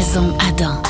Maison Adam.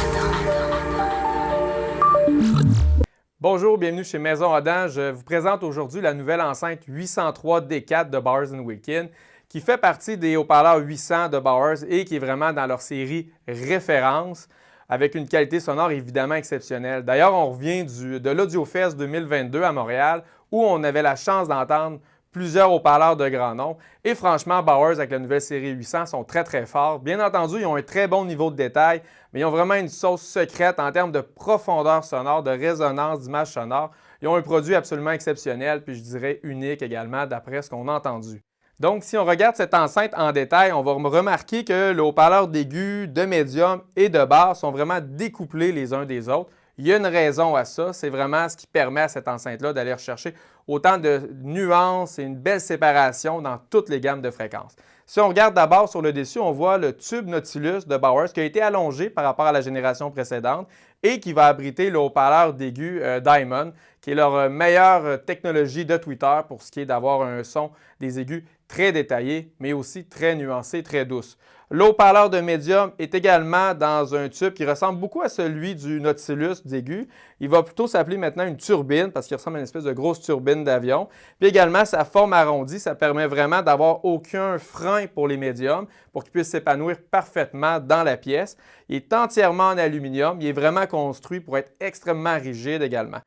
Bonjour, bienvenue chez Maison Adam. Je vous présente aujourd'hui la nouvelle enceinte 803 D4 de Bowers & Wilkins qui fait partie des haut-parleurs 800 de Bowers et qui est vraiment dans leur série référence avec une qualité sonore évidemment exceptionnelle. D'ailleurs, on revient de l'AudioFest 2022 à Montréal où on avait la chance d'entendre plusieurs haut-parleurs de grand nom. Et franchement, Bowers avec la nouvelle série 800 sont très très forts. Bien entendu, ils ont un très bon niveau de détail, mais ils ont vraiment une sauce secrète en termes de profondeur sonore, de résonance, d'image sonore. Ils ont un produit absolument exceptionnel, puis je dirais unique également d'après ce qu'on a entendu. Donc, si on regarde cette enceinte en détail, on va remarquer que le haut-parleur d'aigu, de médium et de basse sont vraiment découplés les uns des autres. Il y a une raison à ça, c'est vraiment ce qui permet à cette enceinte-là d'aller rechercher autant de nuances et une belle séparation dans toutes les gammes de fréquences. Si on regarde d'abord sur le dessus, on voit le tube Nautilus de Bowers qui a été allongé par rapport à la génération précédente et qui va abriter le haut-parleur d'aigu Diamond, qui est leur meilleure technologie de Twitter pour ce qui est d'avoir un son des aigus très détaillé, mais aussi très nuancé, très douce. Le haut-parleur de médium est également dans un tube qui ressemble beaucoup à celui du Nautilus d'aigu. Il va plutôt s'appeler maintenant une turbine parce qu'il ressemble à une espèce de grosse turbine d'avion. Puis également, sa forme arrondie, ça permet vraiment d'avoir aucun frein pour les médiums pour qu'ils puissent s'épanouir parfaitement dans la pièce. Il est entièrement en aluminium. Il est vraiment construit pour être extrêmement rigide également.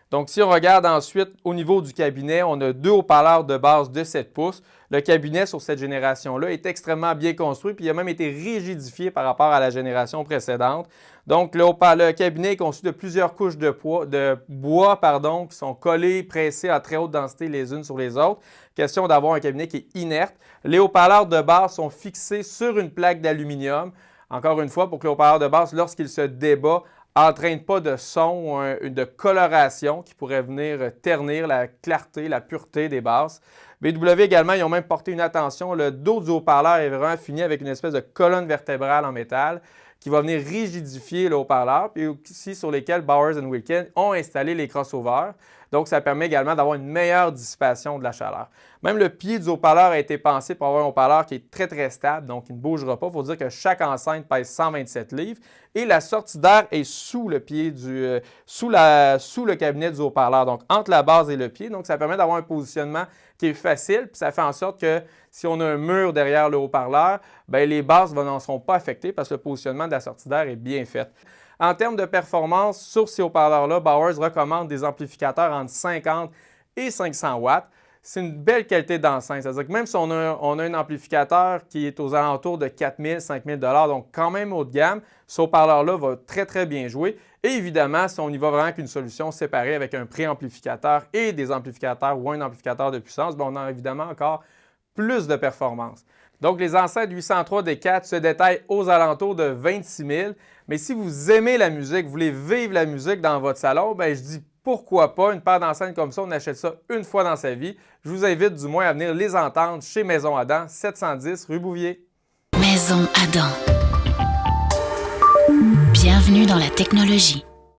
Donc, si on regarde ensuite au niveau du cabinet, on a deux haut-parleurs de base de 7 pouces. Le cabinet sur cette génération-là est extrêmement bien construit, puis il a même été rigidifié par rapport à la génération précédente. Donc, le cabinet est conçu de plusieurs couches de bois qui sont collées, pressées à très haute densité les unes sur les autres. Question d'avoir un cabinet qui est inerte. Les haut-parleurs de base sont fixés sur une plaque d'aluminium. Encore une fois, pour que le haut-parleur de base, lorsqu'il se débat, n'entraîne pas de son ou de coloration qui pourrait venir ternir la clarté, la pureté des basses. BW également, ils ont même porté une attention. Le dos du haut-parleur est vraiment fini avec une espèce de colonne vertébrale en métal qui va venir rigidifier le haut-parleur, puis aussi sur lesquels Bowers & Wilkins ont installé les crossovers. Donc, ça permet également d'avoir une meilleure dissipation de la chaleur. Même le pied du haut-parleur a été pensé pour avoir un haut-parleur qui est très, très stable, donc il ne bougera pas. Il faut dire que chaque enceinte pèse 127 livres et la sortie d'air est sous le pied sous le cabinet du haut-parleur, donc entre la base et le pied. Donc, ça permet d'avoir un positionnement qui est facile, puis ça fait en sorte que si on a un mur derrière le haut-parleur, bien, les basses n'en seront pas affectées parce que le positionnement de la sortie d'air est bien fait. En termes de performance, sur ces haut-parleurs-là, Bowers recommande des amplificateurs entre 50 et 500 watts. C'est une belle qualité d'enceinte. C'est-à-dire que même si on a un amplificateur qui est aux alentours de 4 000 5 000 donc quand même haut de gamme, ce haut-parleur-là va très, très bien jouer. Et évidemment, si on y va vraiment avec une solution séparée avec un préamplificateur et des amplificateurs ou un amplificateur de puissance, bien, on a évidemment encore plus de performance. Donc, les enceintes 803 D4 se détaillent aux alentours de 26 000. Mais si vous aimez la musique, vous voulez vivre la musique dans votre salon, bien, je dis pourquoi pas une paire d'enceintes comme ça, on achète ça une fois dans sa vie. Je vous invite du moins à venir les entendre chez Maison Adam, 710 rue Bouvier. Maison Adam. Bienvenue dans la technologie.